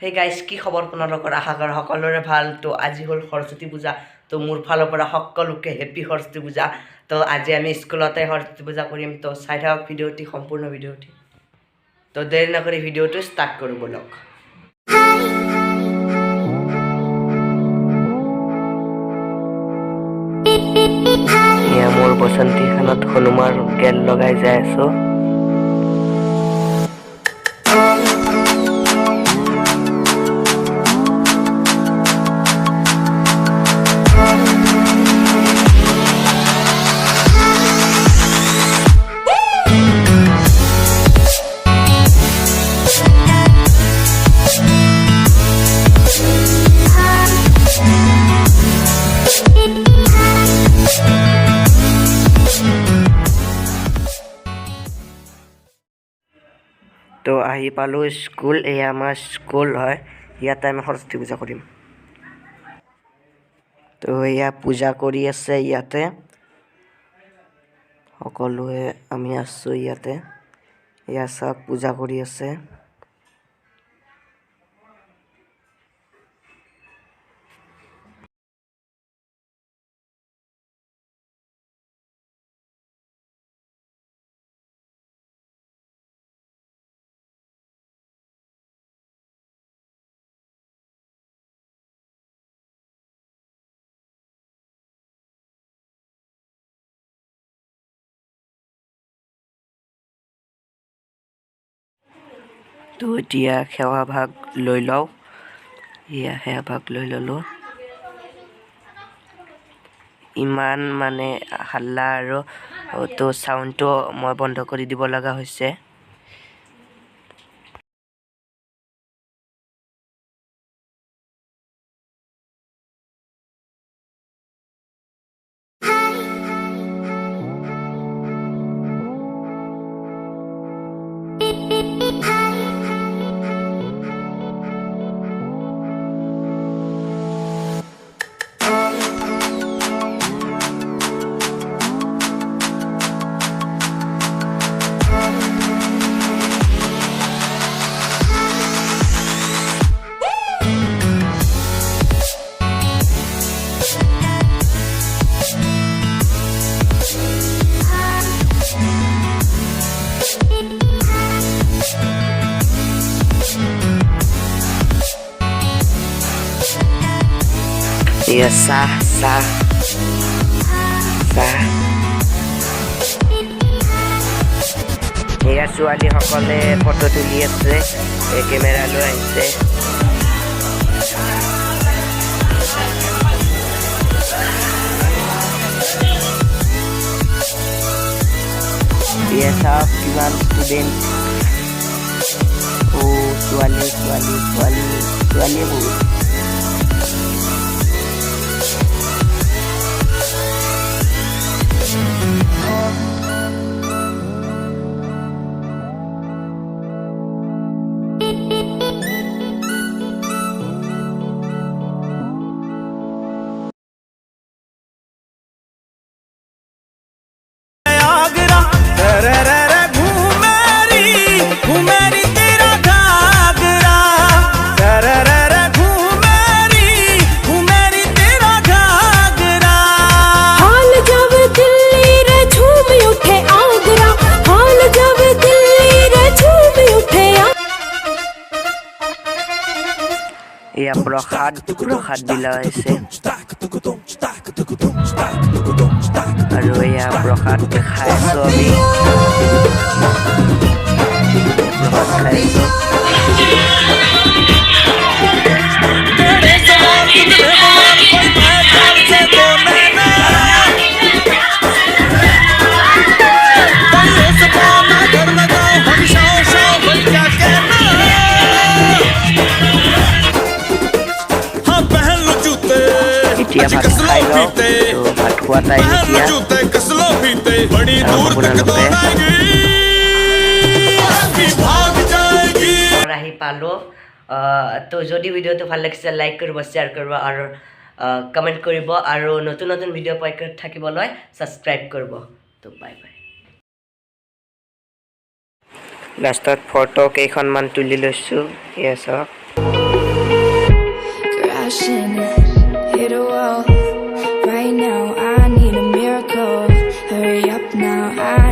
Hey guys কি খবৰ আপোনালোকৰ আশা কৰা সকলোৰে ভাল তো আজি হ'ল সৰস্বতী পূজা তো মোৰ ফালৰ পৰা সকলোকে হেপী সৰস্বতী পূজা তো আজি আমি স্কুলতে সৰস্বতী পূজা কৰিম তো চাই থাকক ভিডিঅ'টি সম্পূৰ্ণ ভিডিঅ'টি তো দেৰি নকৰি ভিডিঅ'টো ষ্টাৰ্ট কৰোঁ বলক এয়া মোৰ বসন্তীখনত হনুমান গেল লগাই যাই আছোঁ তো আহি পালোঁ স্কুল এয়া আমাৰ স্কুল হয় ইয়াতে আমি সৰস্বতী পূজা কৰিম তো এয়া পূজা কৰি আছে ইয়াতে সকলোৱে আমি আছোঁ ইয়াতে এয়া চাওক পূজা কৰি আছে তো এতিয়া সেৱা ভাগ লৈ লওঁ এয়া সেৱা ভাগ লৈ ল'লোঁ ইমান মানে হাল্লা আৰু তো চাউণ্ডটো মই বন্ধ কৰি দিব লগা হৈছে এয়া চাহ এয়া ছোৱালীসকলে ফটো তুলি আছে কেমেৰা লৈ আহিছে এয়া চাওক কিমান ষ্টুডেণ্ট ছোৱালী বহুত এয়া প্ৰসাদ বিলাক হৈছে আৰু এয়া প্ৰসাদ খাই আছোঁ আমি প্ৰসাদ খাই আছোঁ এতিয়া ভাত খাই লওঁ তো ভাত খোৱা টাইম এতিয়া আহি পালোঁ তো যদি ভিডিঅ'টো ভাল লাগিছে লাইক কৰিব শ্বেয়াৰ কৰিব আৰু কমেণ্ট কৰিব আৰু নতুন নতুন ভিডিঅ' পাই থাকিবলৈ ছাবস্ক্ৰাইব কৰিব তো বাই বাই লাষ্টত ফটো কেইখনমান তুলি লৈছোঁ এয়া চাওক crashing, hit a wall. Right now I need a miracle. Hurry up now, I